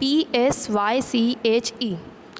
PSYCHE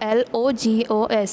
LOGOS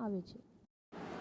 આવે છે।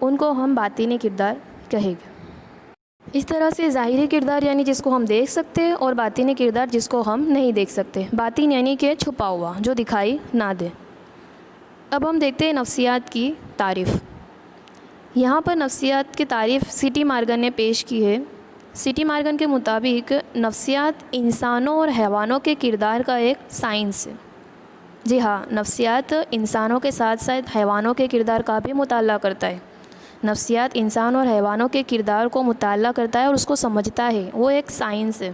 ان کو ہم باطنی کردار کہیں گے۔ اس طرح سے ظاہری کردار یعنی جس کو ہم دیکھ سکتے ہیں، اور باطنی کردار جس کو ہم نہیں دیکھ سکتے۔ باطن یعنی کہ چھپا ہوا، جو دکھائی نہ دے۔ اب ہم دیکھتے ہیں نفسیات کی تعریف۔ یہاں پر نفسیات کی تعریف سی ٹی مارگن نے پیش کی ہے۔ سی ٹی مارگن کے مطابق نفسیات انسانوں اور حیوانوں کے کردار کا ایک سائنس ہے۔ جی ہاں، نفسیات انسانوں کے ساتھ ساتھ حیوانوں کے کردار کا بھی مطالعہ کرتا ہے۔ نفسیات انسان اور حیوانوں کے کردار کو مطالعہ کرتا ہے اور اس کو سمجھتا ہے، وہ ایک سائنس ہے۔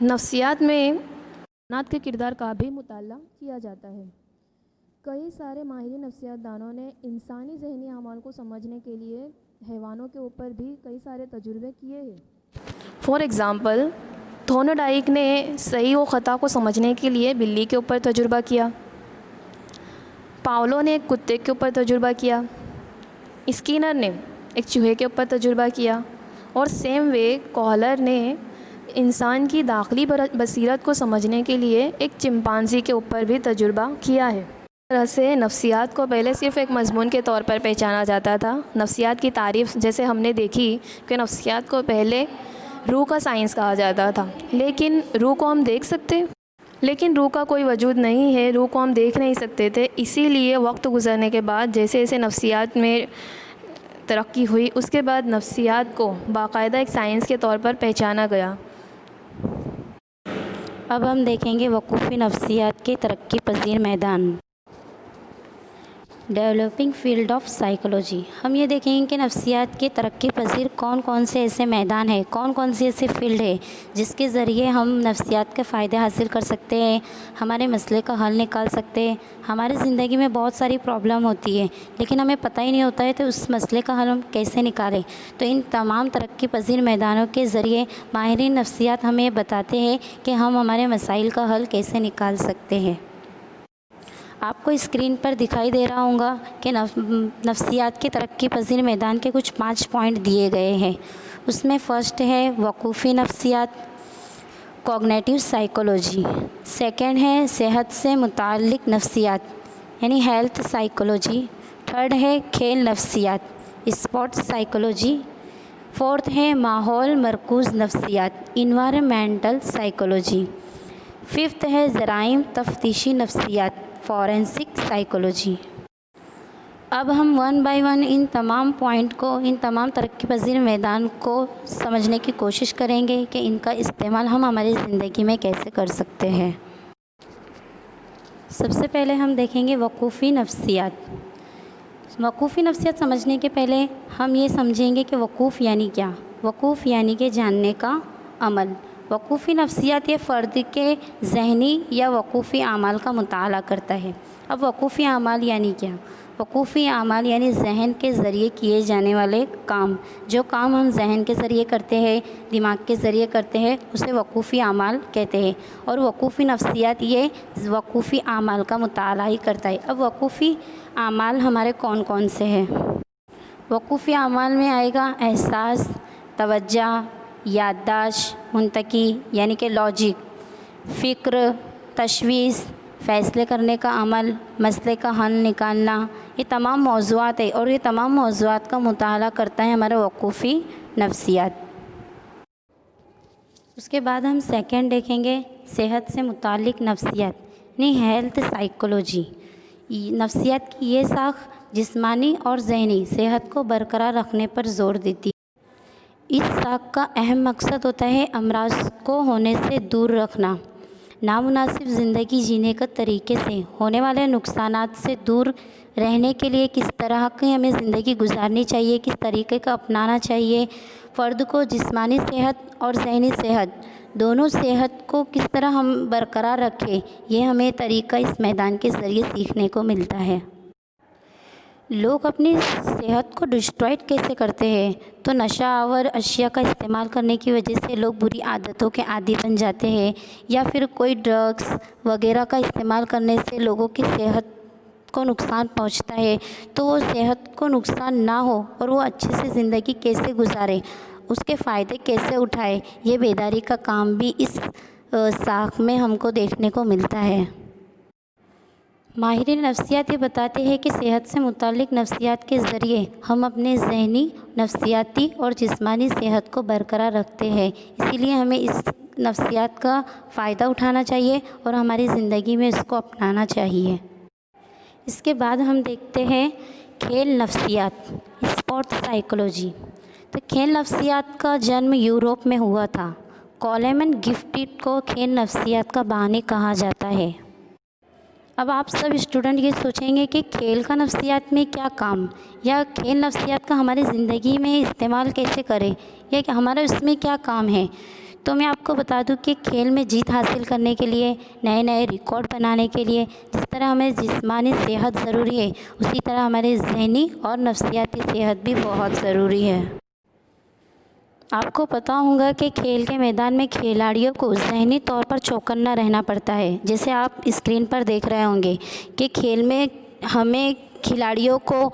نفسیات میں حیوانات کے کردار کا بھی مطالعہ کیا جاتا ہے۔ کئی سارے ماہرین نفسیات دانوں نے انسانی ذہنی اعمال کو سمجھنے کے لیے حیوانوں کے اوپر بھی کئی سارے تجربے کیے ہیں۔ فار ایگزامپل، تھورنڈائک نے صحیح و خطا کو سمجھنے کے لیے بلی کے اوپر تجربہ کیا۔ پاولو نے ایک کتے کے اوپر تجربہ کیا۔ اسکینر نے ایک چوہے کے اوپر تجربہ کیا، اور سیم وے کوہلر نے انسان کی داخلی بصیرت کو سمجھنے کے لیے ایک چمپانزی کے اوپر بھی تجربہ کیا ہے۔ اس طرح سے نفسیات کو پہلے صرف ایک مضمون کے طور پر پہچانا جاتا تھا۔ نفسیات کی تعریف جیسے ہم نے دیکھی کہ نفسیات کو پہلے روح کا سائنس کہا جاتا تھا، لیکن روح کو ہم دیکھ سکتے، لیکن روح کا کوئی وجود نہیں ہے، روح کو ہم دیکھ نہیں سکتے تھے۔ اسی لیے وقت گزرنے کے بعد جیسے جیسے نفسیات میں ترقی ہوئی، اس کے بعد نفسیات کو باقاعدہ ایک سائنس کے طور پر پہچانا گیا۔ اب ہم دیکھیں گے وقوفی نفسیات کے ترقی پذیر میدان۔ Developing field of psychology. ہم یہ دیکھیں گے کہ نفسیات کے ترقی پذیر کون کون سے ایسے میدان ہیں، کون کون سی ایسے فیلڈ ہے جس کے ذریعے ہم نفسیات کے فائدے حاصل کر سکتے ہیں، ہمارے مسئلے کا حل نکال سکتے ہیں۔ ہماری زندگی میں بہت ساری پرابلم ہوتی ہے، لیکن ہمیں پتہ ہی نہیں ہوتا ہے تو اس مسئلے کا حل ہم کیسے نکالیں۔ تو ان تمام ترقی پذیر میدانوں کے ذریعے ماہرین نفسیات ہمیں بتاتے ہیں کہ ہم ہمارے مسائل کا حل کیسے نکال سکتے ہیں۔ آپ کو اسکرین پر دکھائی دے رہا ہوگا کہ نفسیات کے ترقی پذیر میدان کے کچھ 5 پوائنٹ دیے گئے ہیں۔ اس میں فرسٹ ہے وقوفی نفسیات، کوگنیٹیو سائیکولوجی۔ سیکنڈ ہے صحت سے متعلق نفسیات یعنی ہیلتھ سائیکولوجی۔ تھرڈ ہے کھیل نفسیات، اسپورٹس سائیکولوجی۔ فورتھ ہے ماحول مرکوز نفسیات، انوائرمنٹل سائیکولوجی۔ ففتھ ہے جرائم تفتیشی نفسیات، فورینسک سائیکولوجی۔ اب ہم 1 بائی 1 ان تمام پوائنٹ کو، ان تمام ترقی پذیر میدان کو سمجھنے کی کوشش کریں گے کہ ان کا استعمال ہم ہماری زندگی میں کیسے کر سکتے ہیں۔ سب سے پہلے ہم دیکھیں گے وقوفی نفسیات۔ وقوفی نفسیات سمجھنے کے پہلے ہم یہ سمجھیں گے کہ وقوف یعنی کیا۔ وقوف یعنی کہ جاننے کا عمل۔ وقوفی نفسیات یہ فرد کے ذہنی یا وقوفی اعمال کا مطالعہ کرتا ہے۔ اب وقوفی اعمال یعنی کیا؟ وقوفی اعمال یعنی ذہن کے ذریعے کیے جانے والے کام۔ جو کام ہم ذہن کے ذریعے کرتے ہیں، دماغ کے ذریعے کرتے ہیں، اسے وقوفی اعمال کہتے ہیں۔ اور وقوفی نفسیات یہ وقوفی اعمال کا مطالعہ ہی کرتا ہے۔ اب وقوفی اعمال ہمارے کون کون سے ہیں؟ وقوفی اعمال میں آئے گا احساس، توجہ، یادداشت، منطقی یعنی کہ لاجک، فکر، تشویش، فیصلے کرنے کا عمل، مسئلے کا حل نکالنا، یہ تمام موضوعات ہیں اور یہ تمام موضوعات کا مطالعہ کرتا ہے ہمارا وقوفی نفسیات۔ اس کے بعد ہم سیکنڈ دیکھیں گے صحت سے متعلق نفسیات یعنی ہیلتھ سائیکولوجی۔ نفسیات کی یہ ساخت جسمانی اور ذہنی صحت کو برقرار رکھنے پر زور دیتی ہے۔ اس ساخت کا اہم مقصد ہوتا ہے امراض کو ہونے سے دور رکھنا، نامناسب زندگی جینے کا طریقے سے ہونے والے نقصانات سے دور رہنے کے لیے کس طرح کی ہمیں زندگی گزارنی چاہیے، کس طریقے کا اپنانا چاہیے، فرد کو جسمانی صحت اور ذہنی صحت دونوں صحت کو کس طرح ہم برقرار رکھیں، یہ ہمیں طریقہ اس میدان کے ذریعے سیکھنے کو ملتا ہے۔ لوگ اپنی صحت کو ڈسٹرائٹ کیسے کرتے ہیں؟ تو نشہ آور اشیاء کا استعمال کرنے کی وجہ سے لوگ بری عادتوں کے عادی بن جاتے ہیں، یا پھر کوئی ڈرگس وغیرہ کا استعمال کرنے سے لوگوں کی صحت کو نقصان پہنچتا ہے۔ تو وہ صحت کو نقصان نہ ہو اور وہ اچھے سے زندگی کیسے گزارے، اس کے فائدے کیسے اٹھائے، یہ بیداری کا کام بھی اس ساخت میں ہم کو دیکھنے کو ملتا ہے۔ ماہرین نفسیات یہ بتاتے ہیں کہ صحت سے متعلق نفسیات کے ذریعے ہم اپنے ذہنی، نفسیاتی اور جسمانی صحت کو برقرار رکھتے ہیں، اسی لیے ہمیں اس نفسیات کا فائدہ اٹھانا چاہیے اور ہماری زندگی میں اس کو اپنانا چاہیے۔ اس کے بعد ہم دیکھتے ہیں کھیل نفسیات، اسپورٹ سائیکولوجی۔ تو کھیل نفسیات کا جنم یورپ میں ہوا تھا۔ کولمان گفٹڈ کو کھیل نفسیات کا بانی کہا جاتا ہے۔ اب آپ سب اسٹوڈنٹ یہ سوچیں گے کہ کھیل کا نفسیات میں کیا کام، یا کھیل نفسیات کا ہماری زندگی میں استعمال کیسے کریں، یا کہ ہمارا اس میں کیا کام ہے۔ تو میں آپ کو بتا دوں کہ کھیل میں جیت حاصل کرنے کے لیے، نئے نئے ریکارڈ بنانے کے لیے جس طرح ہمیں جسمانی صحت ضروری ہے، اسی طرح ہماری ذہنی اور نفسیاتی صحت بھی بہت ضروری ہے۔ آپ کو پتہ ہوگا کہ کھیل کے میدان میں کھلاڑیوں کو ذہنی طور پر چوکنا رہنا پڑتا ہے، جیسے آپ اسکرین پر دیکھ رہے ہوں گے کہ کھیل میں ہمیں کھلاڑیوں کو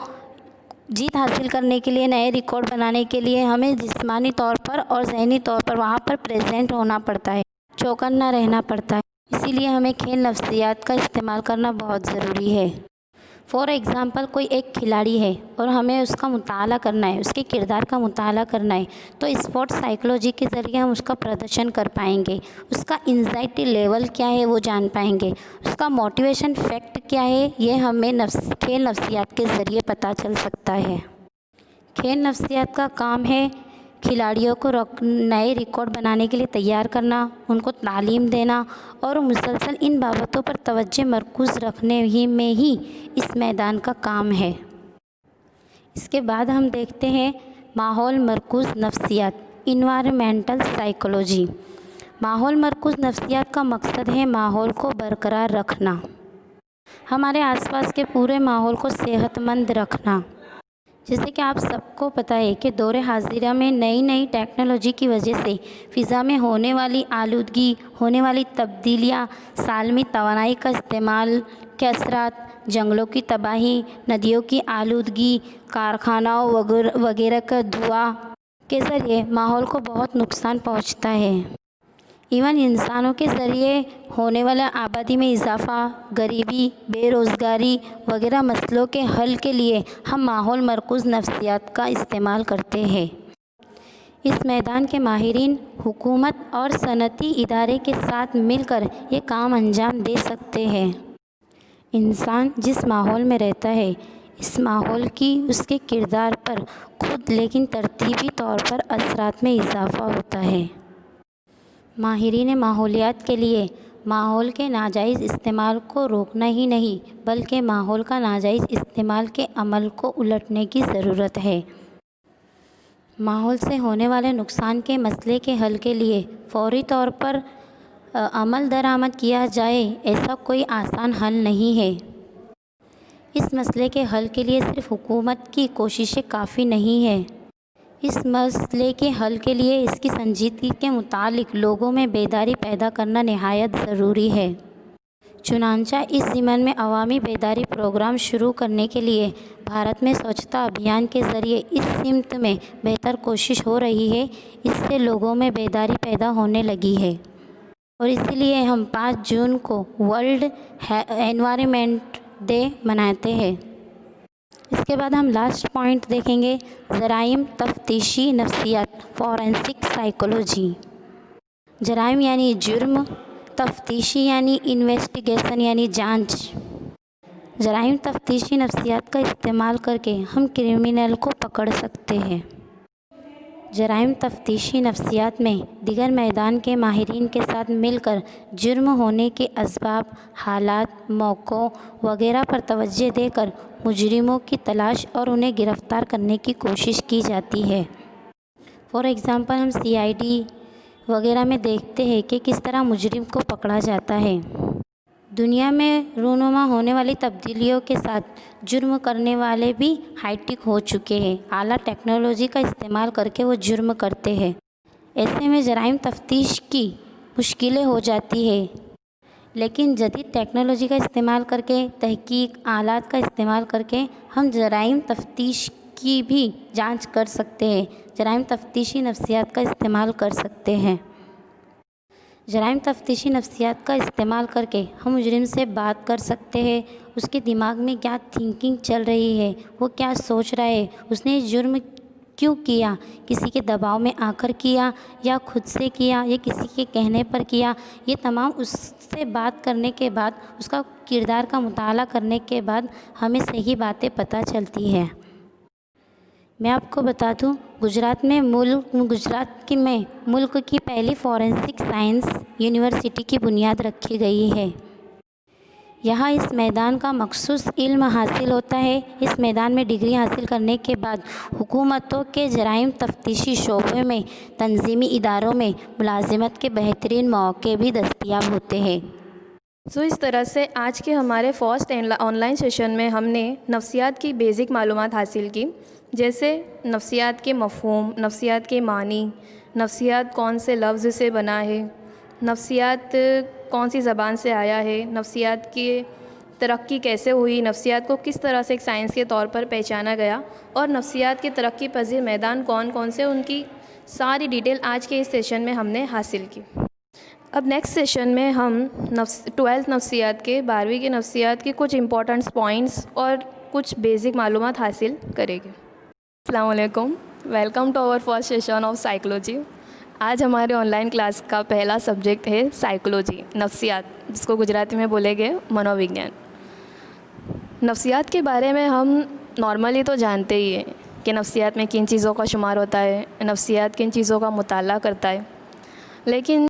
جیت حاصل کرنے کے لیے، نئے ریکارڈ بنانے کے لیے ہمیں جسمانی طور پر اور ذہنی طور پر وہاں پر پریزنٹ ہونا پڑتا ہے، چوکنا رہنا پڑتا ہے، اسی لیے ہمیں کھیل نفسیات کا استعمال کرنا بہت ضروری ہے۔ فار ایگزامپل کوئی ایک کھلاڑی ہے اور ہمیں اس کا مطالعہ کرنا ہے، اس کے کردار کا مطالعہ کرنا ہے، تو اسپورٹ سائیکولوجی کے ذریعے ہم اس کا پردرشن کر پائیں گے، اس کا انزائٹی لیول کیا ہے وہ جان پائیں گے، اس کا موٹیویشن فیکٹ کیا ہے یہ ہمیں کھیل نفسیات کے ذریعے پتہ چل سکتا ہے۔ کھیل نفسیات کا کام ہے کھلاڑیوں کو نئے ریکارڈ بنانے کے لیے تیار کرنا، ان کو تعلیم دینا اور مسلسل ان بابتوں پر توجہ مرکوز رکھنے میں ہی اس میدان کا کام ہے۔ اس کے بعد ہم دیکھتے ہیں ماحول مرکوز نفسیات، انوائرمنٹل سائیکولوجی۔ ماحول مرکوز نفسیات کا مقصد ہے ماحول کو برقرار رکھنا، ہمارے آس پاس کے پورے ماحول کو صحت مند رکھنا۔ جیسے کہ آپ سب کو پتہ ہے کہ دور حاضرہ میں نئی ٹیکنالوجی کی وجہ سے فضا میں ہونے والی آلودگی، ہونے والی تبدیلیاں، سالمی توانائی کا استعمال کے اثرات، جنگلوں کی تباہی، ندیوں کی آلودگی، کارخانوں وغیرہ کا دھواں کے ذریعے ماحول کو بہت نقصان پہنچتا ہے۔ ایون انسانوں کے ذریعے ہونے والا آبادی میں اضافہ، غریبی، بے روزگاری وغیرہ مسئلوں کے حل کے لیے ہم ماحول مرکوز نفسیات کا استعمال کرتے ہیں۔ اس میدان کے ماہرین حکومت اور صنعتی ادارے کے ساتھ مل کر یہ کام انجام دے سکتے ہیں۔ انسان جس ماحول میں رہتا ہے، اس ماحول کی اس کے کردار پر خود لیکن ترتیبی طور پر اثرات میں اضافہ ہوتا ہے۔ ماہرین ماحولیات کے لیے ماحول کے ناجائز استعمال کو روکنا ہی نہیں بلکہ ماحول کا ناجائز استعمال کے عمل کو الٹنے کی ضرورت ہے۔ ماحول سے ہونے والے نقصان کے مسئلے کے حل کے لیے فوری طور پر عمل درآمد کیا جائے، ایسا کوئی آسان حل نہیں ہے۔ اس مسئلے کے حل کے لیے صرف حکومت کی کوششیں کافی نہیں ہیں۔ اس مسئلے کے حل کے لیے اس کی سنجیدگی کے متعلق لوگوں میں بیداری پیدا کرنا نہایت ضروری ہے۔ چنانچہ اس ضمن میں عوامی بیداری پروگرام شروع کرنے کے لیے بھارت میں سوچھتا ابھیان کے ذریعے اس سمت میں بہتر کوشش ہو رہی ہے۔ اس سے لوگوں میں بیداری پیدا ہونے لگی ہے اور اسی لیے ہم 5 جون کو ورلڈ انوائرمنٹ ڈے مناتے ہیں۔ اس کے بعد ہم لاسٹ پوائنٹ دیکھیں گے، جرائم تفتیشی نفسیات، فورینسک سائیکولوجی۔ جرائم یعنی جرم، تفتیشی یعنی انویسٹیگیشن یعنی جانچ۔ جرائم تفتیشی نفسیات کا استعمال کر کے ہم کرمنل کو پکڑ سکتے ہیں۔ جرائم تفتیشی نفسیات میں دیگر میدان کے ماہرین کے ساتھ مل کر جرم ہونے کے اسباب، حالات، موقعوں وغیرہ پر توجہ دے کر مجرموں کی تلاش اور انہیں گرفتار کرنے کی کوشش کی جاتی ہے۔ فار ایگزامپل ہم CID وغیرہ میں دیکھتے ہیں کہ کس طرح مجرم کو پکڑا جاتا ہے۔ دنیا میں رونما ہونے والی تبدیلیوں کے ساتھ جرم کرنے والے بھی ہائی ٹیک ہو چکے ہیں، اعلیٰ ٹیکنالوجی کا استعمال کر کے وہ جرم کرتے ہیں۔ ایسے میں جرائم تفتیش کی مشکلیں ہو جاتی ہے، لیکن جدید ٹیکنالوجی کا استعمال کر کے، تحقیق آلات کا استعمال کر کے ہم جرائم تفتیش کی بھی جانچ کر سکتے ہیں، جرائم تفتیشی نفسیات کا استعمال کر سکتے ہیں۔ جرائم تفتیشی نفسیات کا استعمال کر کے ہم مجرم سے بات کر سکتے ہیں، اس کے دماغ میں کیا تھنکنگ چل رہی ہے، وہ کیا سوچ رہا ہے، اس نے جرم کیوں کیا، کسی کے دباؤ میں آ کر کیا یا خود سے کیا یا کسی کے کہنے پر کیا، یہ تمام اس سے بات کرنے کے بعد، اس کا کردار کا مطالعہ کرنے کے بعد ہمیں صحیح باتیں پتہ چلتی ہیں۔ میں آپ کو بتا دوں، گجرات میں ملک کی پہلی فورینسک سائنس یونیورسٹی کی بنیاد رکھی گئی ہے۔ یہاں اس میدان کا مخصوص علم حاصل ہوتا ہے۔ اس میدان میں ڈگری حاصل کرنے کے بعد حکومتوں کے جرائم تفتیشی شعبے میں تنظیمی اداروں میں ملازمت کے بہترین مواقع بھی دستیاب ہوتے ہیں۔ اس طرح سے آج کے ہمارے فرسٹ آن لائن سیشن میں ہم نے نفسیات کی بیسک معلومات حاصل کی، جیسے نفسیات کے مفہوم، نفسیات کے معنی، نفسیات کون سے لفظ سے بنا ہے، نفسیات کون سی زبان سے آیا ہے، نفسیات کی ترقی کیسے ہوئی، نفسیات کو کس طرح سے ایک سائنس کے طور پر پہچانا گیا، اور نفسیات کے ترقی پذیر میدان کون کون سے، ان کی ساری ڈیٹیل آج کے اس سیشن میں ہم نے حاصل کی۔ اب نیکسٹ سیشن میں ہم 12 نفسیات کے 12ویں کے نفسیات کے کچھ امپورٹنٹ پوائنٹس اور کچھ بیسک معلومات حاصل کریں گے۔ السلام علیکم، welcome to our first session of psychology. آج ہمارے آن لائن کلاس کا پہلا سبجیکٹ ہے سائیکلوجی، نفسیات، جس کو گجراتی میں بولے گے منووگیان۔ نفسیات کے بارے میں ہم نارملی تو جانتے ہی ہیں کہ نفسیات میں کن چیزوں کا شمار ہوتا ہے، نفسیات کن چیزوں کا مطالعہ کرتا ہے، لیکن